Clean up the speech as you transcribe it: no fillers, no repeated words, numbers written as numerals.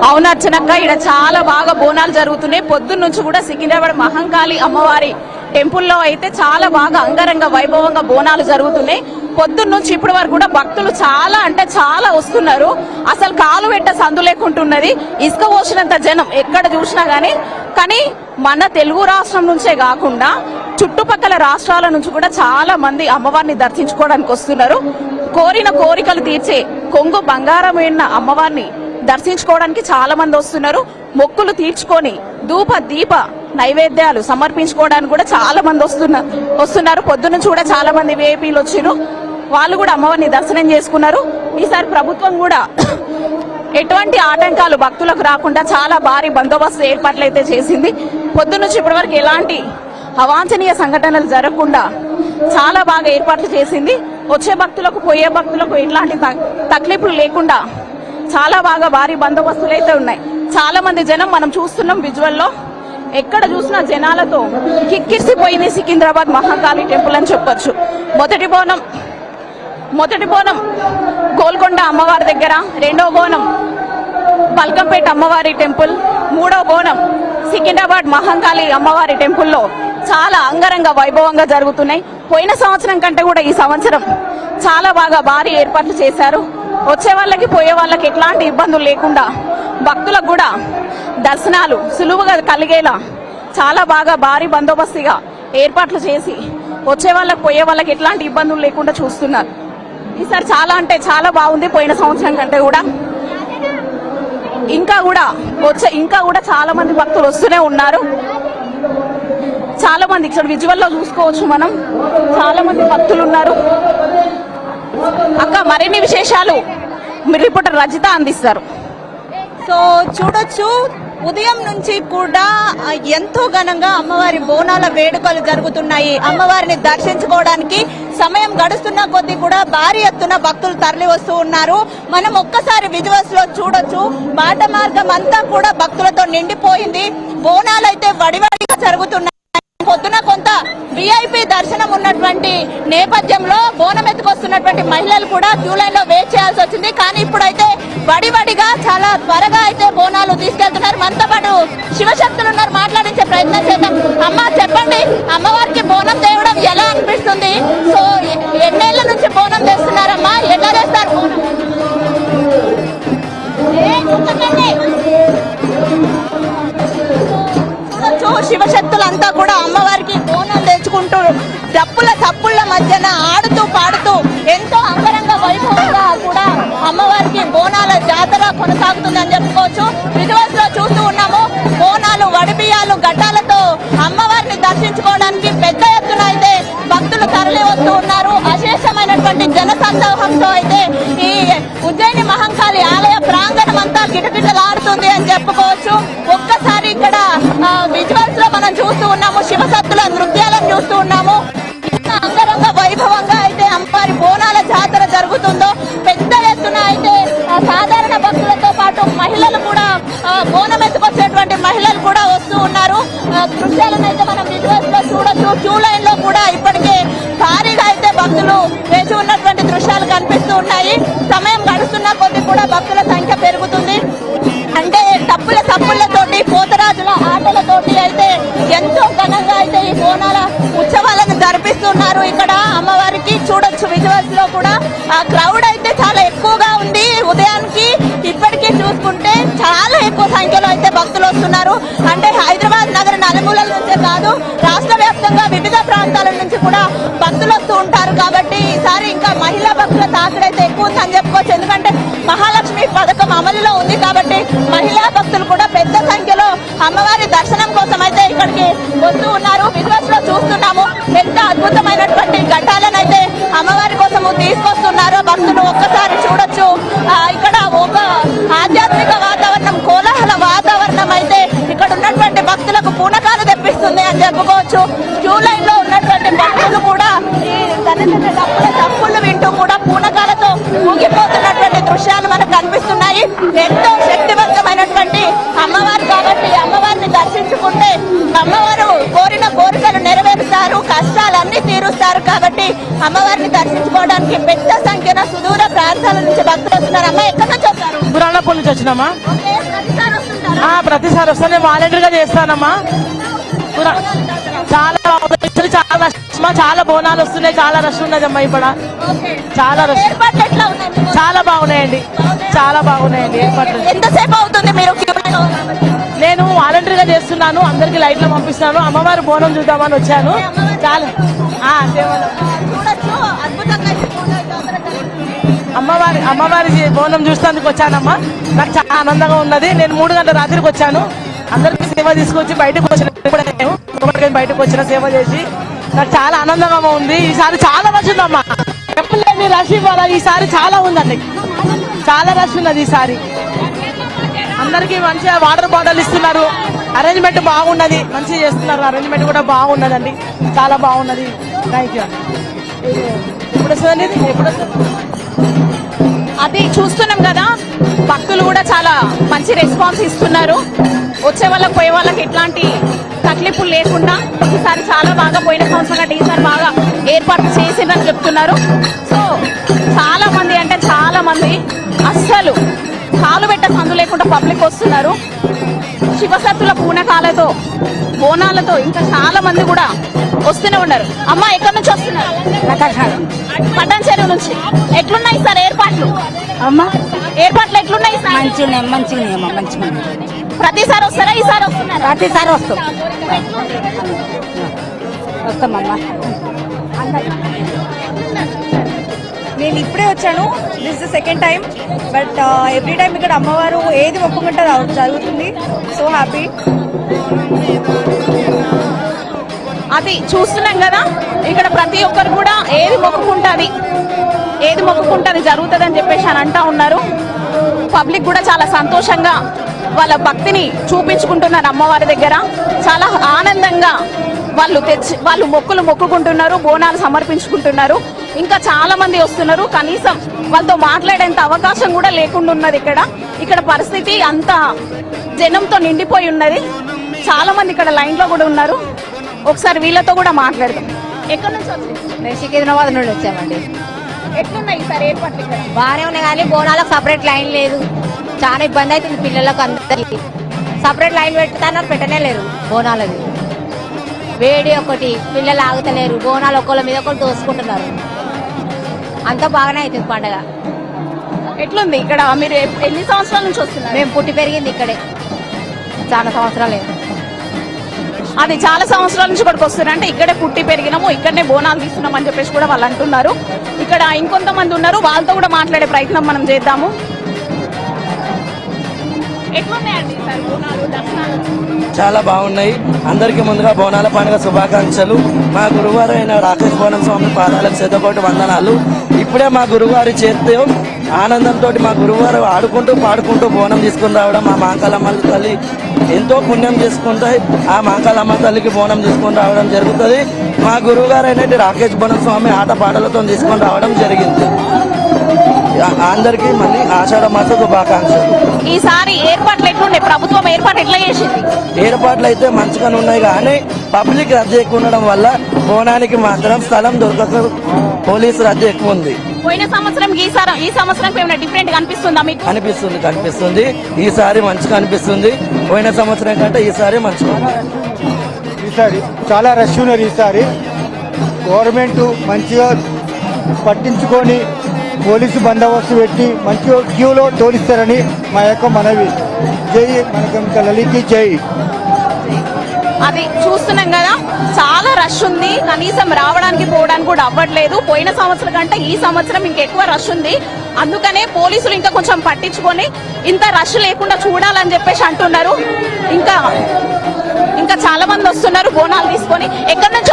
అవును అర్చనక్క, ఇక్కడ చాలా బాగా బోనాలు జరుగుతున్నాయి. పొద్దున్న నుంచి కూడా సికింద్రాబాద్ మహంకాళి అమ్మవారి టెంపుల్లో అయితే చాలా బాగా అంగరంగ వైభవంగా బోనాలు జరుగుతున్నాయి. పొద్దున్న నుంచి ఇప్పటి వరకు కూడా భక్తులు చాలా అంటే చాలా వస్తున్నారు. అసలు కాలు పెట్ట సందు లేకుంటున్నది, ఇసుక పోసినంత జనం ఎక్కడ చూసినా కానీ మన తెలుగు రాష్ట్రం నుంచే కాకుండా చుట్టుపక్కల రాష్ట్రాల నుంచి కూడా చాలా మంది అమ్మవారిని దర్శించుకోవడానికి వస్తున్నారు. కోరిన కోరికలు తీర్చే కొంగు బంగారమైన అమ్మవారిని దర్శించుకోవడానికి చాలా మంది వస్తున్నారు. మొక్కులు తీర్చుకొని ధూప దీప నైవేద్యాలు సమర్పించుకోవడానికి కూడా చాలా మంది వస్తున్నారు. పొద్దునుంచి కూడా చాలా మంది విఐపీలు వచ్చారు, వాళ్ళు కూడా అమ్మవారిని దర్శనం చేసుకున్నారు. ఈసారి ప్రభుత్వం కూడా ఎటువంటి ఆటంకాలు భక్తులకు రాకుండా చాలా భారీ బందోబస్తు ఏర్పాట్లు అయితే చేసింది. పొద్దునుంచి ఇప్పటి వరకు ఎలాంటి అవాంఛనీయ సంఘటనలు జరగకుండా చాలా బాగా ఏర్పాట్లు చేసింది. వచ్చే భక్తులకు పోయే భక్తులకు ఎలాంటి తక్లీఫ్లు లేకుండా చాలా బాగా భారీ బందోబస్తులు అయితే ఉన్నాయి. చాలా మంది జనం మనం చూస్తున్నాం విజువల్లో, ఎక్కడ చూసినా జనాలతో కిక్కిరిసిపోయింది సికింద్రాబాద్ మహాకాళి టెంపుల్ అని చెప్పొచ్చు. మొదటి బోనం గోల్కొండ అమ్మవారి దగ్గర, రెండో బోనం బల్కంపేట అమ్మవారి టెంపుల్, మూడో బోనం సికింద్రాబాద్ మహంకాళి అమ్మవారి టెంపుల్లో చాలా అంగరంగ వైభవంగా జరుగుతున్నాయి. పోయిన సంవత్సరం కంటే కూడా ఈ సంవత్సరం చాలా బాగా భారీ ఏర్పాట్లు చేశారు. వచ్చే వాళ్ళకి పోయే వాళ్ళకి ఎట్లాంటి ఇబ్బందులు లేకుండా భక్తులకు కూడా దర్శనాలు సులువుగా కలిగేలా చాలా బాగా భారీ బందోబస్తుగా ఏర్పాట్లు చేసి వచ్చే వాళ్ళకి పోయే వాళ్ళకి ఎట్లాంటి ఇబ్బందులు లేకుండా చూస్తున్నారు. ఈసారి చాలా అంటే చాలా బాగుంది పోయిన సంవత్సరం కంటే కూడా. ఇంకా కూడా చాలా మంది భక్తులు వస్తూనే ఉన్నారు. చాలా మంది ఇక్కడ విజువల్లో చూసుకోవచ్చు మనం, చాలా మంది భక్తులు ఉన్నారు. అక్క, మరిన్ని విశేషాలు మీ రిపోర్టర్ రజిత అందిస్తారు. సో చూడొచ్చు, ఉదయం నుంచి కూడా ఎంతో ఘనంగా అమ్మవారి బోనాల వేడుకలు జరుగుతున్నాయి. అమ్మవారిని దర్శించుకోవడానికి సమయం గడుస్తున్న కొద్దీ కూడా భారీ ఎత్తున భక్తులు తరలి వస్తూ ఉన్నారు. మనం ఒక్కసారి విజువల్స్ లో చూడొచ్చు, బాట మార్గం అంతా కూడా భక్తులతో నిండిపోయింది. బోనాలు అయితే వడివడిగా జరుగుతున్నాయి. పొద్దున కొంత విఐపి దర్శనం ఉన్నటువంటి నేపథ్యంలో బోనం ఎత్తుకొస్తున్నటువంటి మహిళలు కూడా క్యూ లైన్ లో వెయిట్ చేయాల్సి వచ్చింది. కానీ ఇప్పుడైతే వడివడిగా చాలా త్వరగా అయితే బోనాలు తీసుకెళ్తున్నారు. మనతో పాటు శివశక్తులు ఉన్నారు, మాట్లాడించే ప్రయత్నం చేద్దాం. అమ్మ, చెప్పండి, అమ్మవారికి బోనం తేవడం ఎలా అనిపిస్తుంది? సో ఎన్నేళ్ల నుంచి బోనం తెస్తున్నారమ్మా, ఎట్లా చేస్తారు బోనం? శివశక్తులంతా కూడా అమ్మవారికి బోనం తెచ్చుకుంటూ డప్పుల తప్పుల మధ్యన ఆడుతూ పాడుతూ ఎంతో అంగరంగ వైభవంగా కూడా అమ్మవారికి బోనాల జాతర కొనసాగుతుందని చెప్పుకోవచ్చు. విజువల్స్ లో చూస్తూ ఉన్నాము, బోనాలు, వడిబియ్యాలు, ఘట్టాలతో అమ్మవారిని దర్శించుకోవడానికి పెద్ద ఎత్తున అయితే భక్తులు తరలి వస్తూ ఉన్నారు. అశేషమైనటువంటి జన సందోహంతో అయితే ఈ ఉజ్జయిని మహంకాళి ఆలయ ప్రాంగణం అంతా కిటకిటలాడుతుంది అని చెప్పుకోవచ్చు. ఒక్కసారి ఇక్కడ విజువల్స్ లో మనం చూస్తూ ఉన్నాము, శివసత్తుల నృత్యాలను చూస్తూ ఉన్నాము. అంగరంగ వైభవంగా అయితే అమ్మవారి బోనాల జాతర జరుగుతుందో, పెద్ద ఎత్తున అయితే సాధారణ భక్తులతో పాటు మహిళలు కూడా, బోనం ఎత్తుకొచ్చేటువంటి మహిళలు కూడా వస్తూ ఉన్నారు. దృశ్యాలను అయితే మనం విజువల్స్ లో చూడొచ్చు. క్యూ లైన్ లో కూడా ఇప్పటికే భారీగా అయితే భక్తులు వేచి ఉన్నటువంటి దృశ్యాలు కనిపిస్తూ ఉన్నాయి. సమయం గడుస్తున్న కొద్దీ కూడా భక్తుల సంఖ్య పెరుగుతుంది. అంటే తప్పుల తప్పులతోటి, పోతరాజుల ఆటలతోటి అయితే ఎంతో ఘనంగా అయితే ఈ బోనాల ఉత్సవాలను జరిపిస్తున్నారు. ఇక్కడ అమ్మవారికి చూడొచ్చు విజువల్స్ లో కూడా ఆ క్రౌడ్ అయితే చాలా ఎక్కువగా ఉంది. ఉదయానికి ఇప్పటికీ చూసుకుంటే చాలా ఎక్కువ సంఖ్యలో అయితే భక్తులు వస్తున్నారు. అంటే హైదరాబాద్ నగర నలుమూలల నుంచే కాదు, రాష్ట్ర వ్యాప్తంగా వివిధ ప్రాంతాల నుంచి కూడా భక్తులు వస్తూ ఉంటారు. కాబట్టి ఈసారి ఇంకా మహిళా భక్తుల తాకిడైతే ఎక్కువ ఉందని చెప్పుకోవచ్చు. ఎందుకంటే మహాలక్ష్మి పథకం అమలులో ఉంది కాబట్టి మహిళా భక్తులు కూడా పెద్ద సంఖ్యలో అమ్మవారి దర్శనం కోసం అయితే ఇక్కడికి వస్తూ ఉన్నారు. విజువల్స్ లో చూస్తున్నాము, ఎంత అద్భుతమైనటువంటి ఘట్టాలను అయితే అమ్మవారి కోసము తీసుకొస్తున్నారు భక్తులు. ఒక్కసారి చూడొచ్చు, ఇక్కడ ఒక ఆధ్యాత్మిక వాతావరణం, కోలాహల వాతావరణం అయితే ఇక్కడ ఉన్నటువంటి భక్తులకు పూనకాలు తెప్పిస్తుంది అని చెప్పుకోవచ్చు. క్యూ లైన్ లో ఉన్నటువంటి భక్తులు కూడా ఈ తప్పులు వింటూ కూడా పూనకాలతో ఊగిపోతున్నటువంటి దృశ్యాలు మనకు కనిపిస్తున్నాయి. ఎంతో శక్తివంతమైనటువంటి అమ్మవారు కాబట్టి అమ్మవారిని దర్శించుకుంటే అమ్మవారు కోరిన కోరికలు నెరవేరుస్తారు, కష్టాలన్నీ తీరుస్తారు. కాబట్టి అమ్మవారిని దర్శించుకోవడానికి పెద్ద సంఖ్యన సుదూర ప్రాంతాల నుంచి భక్తులు వస్తున్నారు. అమ్మ, ఎక్కడ నుంచి వస్తారు? నల్లపల్లి నుంచి వచ్చినామా. ఓకే, ప్రతిసారి వస్తుంటారా? ప్రతిసారి వస్తాను, నేను వాలంటీర్గా చేస్తానమ్మా. చాలా బాగుంది, చాలా రష్ అమ్మా, చాలా బోనాలు వస్తున్నాయి, చాలా రష్ ఉన్నదమ్మా ఇప్పుడు. ఓకే. చాలా రష్, ఏర్పాట్లు ఎట్లా ఉన్నాయి మీకు? చాలా బాగున్నాయండి, చాలా బాగున్నాయండి ఏర్పాట్లు. ఎంతసేపు అవుతుంది మీరు క్యూలో? నేను వాలంటీర్గా చేస్తున్నాను, అందరికి లైట్లు పంపిస్తున్నాను. అమ్మవారి బోనం చూద్దామని వచ్చాను. చాలా సేవలు. చూడొచ్చు, అద్భుతంగా ఈ బోనాల జాతర జరుగుతుంది. అమ్మవారి బోనం చూసేందుకు వచ్చానమ్మా. నాకు చాలా ఆనందంగా ఉన్నది. నేను 3 గంటల రాత్రికి వచ్చాను, అందరికి సేవ తీసుకొచ్చి బయటకు వచ్చిన, బయటకు వచ్చిన సేవ చేసి నాకు చాలా ఆనందంగా ఉంది. ఈసారి చాలా రష్ ఉందమ్మా, చెప్పలేని రష్ ఇవ్వాలా. ఈసారి చాలా ఉందండి, చాలా రష్ ఉన్నది ఈసారి. అందరికి మంచిగా వాటర్ బాటిల్ ఇస్తున్నారు, అరేంజ్మెంట్ బాగున్నది, మంచిగా చేస్తున్నారు. అరేంజ్మెంట్ కూడా బాగున్నదండి, చాలా బాగున్నది. Thank you. ఎప్పుడు వస్తుందండి ఇది? ఎప్పుడు వస్తుంది? అది చూస్తున్నాం కదా, భక్తులు కూడా చాలా మంచి రెస్పాన్స్ ఇస్తున్నారు. వచ్చే వాళ్ళకి పోయే వాళ్ళకి ఎట్లాంటి తక్లీఫులు లేకుండా ఈసారి చాలా బాగా, పోయిన సంవత్సరం కంటే ఈసారి బాగా ఏర్పాటు చేసిందని చెప్తున్నారు. సో చాలా మంది అంటే చాలా మంది అస్సలు కాలు పెట్ట సందు లేకుండా పబ్లిక్ వస్తున్నారు. శివసత్తుల పూనకాలతో, బోనాలతో ఇంకా చాలా మంది కూడా వస్తూనే ఉన్నారు. అమ్మ, ఎక్కడి నుంచి వస్తున్నారు? పట్టణ చెరువు నుంచి. ఎట్లున్నాయి సార్ ఏర్పాట్లు? అమ్మా ఏర్పాట్లు ఎట్లున్నాయి సార్? మంచిగా ప్రతిసారి వస్తారా, ఈసారి వస్తున్నారా? ప్రతిసారి వస్తామమ్మా. నేను ఇప్పుడే వచ్చాను, this the second time. But every time ఇక్కడ అమ్మవారు ఏది మొక్కుకుంటే జరుగుతుంది. So happy. అది చూస్తున్నాం కదా, ఇక్కడ ప్రతి ఒక్కరు కూడా ఏది మొక్కుకుంటుంది జరుగుతుంది అని చెప్పేసి అని అంటా ఉన్నారు. పబ్లిక్ కూడా చాలా సంతోషంగా వాళ్ళ భక్తిని చూపించుకుంటున్నారు అమ్మవారి దగ్గర. చాలా ఆనందంగా వాళ్ళు మొక్కుకుంటున్నారు, బోనాలు సమర్పించుకుంటున్నారు. ఇంకా చాలా మంది వస్తున్నారు, కనీసం వాళ్ళతో మాట్లాడేంత అవకాశం కూడా లేకుండా ఉన్నది ఇక్కడ పరిస్థితి అంత జనంతో నిండిపోయి ఉన్నది. చాలా మంది ఇక్కడ లైన్ లో కూడా ఉన్నారు. ఒకసారి వీళ్ళతో కూడా మాట్లాడదాం. ఎక్కడి నుంచి వచ్చారు? మేము సికింద్రాబాద్ నుండి వచ్చామండి. ఎట్లున్నాయి సార్ ఏర్పాట్లు ఇక్కడ? బాగానే ఉన్నాయి, కానీ బోనాలకు సపరేట్ లైన్ లేదు. చాలా ఇబ్బంది అవుతుంది పిల్లలకు, అందరికి సపరేట్ లైన్ పెట్టనే లేరు. బోనాలది వేడి ఒకటి, పిల్లలు ఆగుతలేరు. బోనాలు ఒకళ్ళ మీద ఒకళ్ళు దోసుకుంటున్నారు. అంతా బాగానే అవుతుంది పండగ. ఎట్లుంది ఇక్కడ? మీరు ఎన్ని సంవత్సరాల నుంచి వస్తున్నారు? మేము పుట్టి పెరిగింది ఇక్కడే, చాలా సంవత్సరాలు. అది చాలా సంవత్సరాల నుంచి ఇక్కడికి వస్తున్నారు అంటే ఇక్కడే పుట్టి పెరిగినాము, ఇక్కడనే బోనాలు తీస్తున్నాం అని చెప్పేసి కూడా వాళ్ళు అంటున్నారు. ఇక్కడ ఇంకొంతమంది ఉన్నారు, వాళ్ళతో కూడా మాట్లాడే ప్రయత్నం మనం చేద్దాము. ఎట్లున్నాయండి సార్ బోనాలు, దర్శనాలు? చాలా బాగున్నాయి. అందరికీ ముందుగా బోనాల పండుగ శుభాకాంక్షలు. మా గురువారు అయిన రాకేష్ బోనం స్వామి పాదాలకు శతకోటి వందనాలు. ఇప్పుడే మా గురువారి చేతితో ఆనందంతో మా గురువారు ఆడుకుంటూ పాడుకుంటూ బోనం తీసుకుని రావడం, మా మాంకాలమ్మ తల్లి ఎంతో పుణ్యం చేసుకుంటాయి. ఆ మాంకాలమ్మ తల్లికి బోనం తీసుకొని రావడం జరుగుతుంది. మా గురువు గారు అయినట్టు రాకేష్ బోనం స్వామి ఆట పాటలతో తీసుకొని రావడం జరిగింది. అందరికీ మళ్ళీ ఆషాఢ మాస శుభాకాంక్షలు. ఈసారి ఏర్పాట్లు ఎట్లుండే? ప్రభుత్వం ఏర్పాటు ఎట్లా చేసింది? ఏర్పాట్లు అయితే మంచిగానే ఉన్నాయి, కానీ పబ్లిక్ రద్దీ ఎక్కువ ఉండడం వల్ల బోనానికి మాత్రం స్థలం దొరకక పోలీసు రద్దీ ఎక్కువ ఉంది. పోయిన సంవత్సరం ఈ సంవత్సరం ఏమైనా డిఫరెంట్ కనిపిస్తుందా మీకు? కనిపిస్తుంది. ఈసారి మంచిగా అనిపిస్తుంది. పోయిన సంవత్సరం కంటే ఈసారి మంచిగా. ఈసారి చాలా రష్ ఉన్నారు. ఈసారి గవర్నమెంట్ మంచిగా పట్టించుకొని పోలీసు బందోబస్తు పెట్టి మంచిగా క్యూలో తోలిస్తారని మా యొక్క మనవి. జై మనకి లలికి జై. అది చూస్తున్నాం కదా, చాలా రష్ ఉంది. కనీసం రావడానికి పోవడానికి కూడా అవ్వట్లేదు. పోయిన సంవత్సరం కంటే ఈ సంవత్సరం ఇంకెక్కువ రష్ ఉంది. అందుకనే పోలీసులు ఇంకా కొంచెం పట్టించుకొని ఇంత రష్ లేకుండా చూడాలని చెప్పేసి అంటున్నారు. ఇంకా చాలా మంది వస్తున్నారు బోనాలు తీసుకొని. ఎక్కడి నుంచి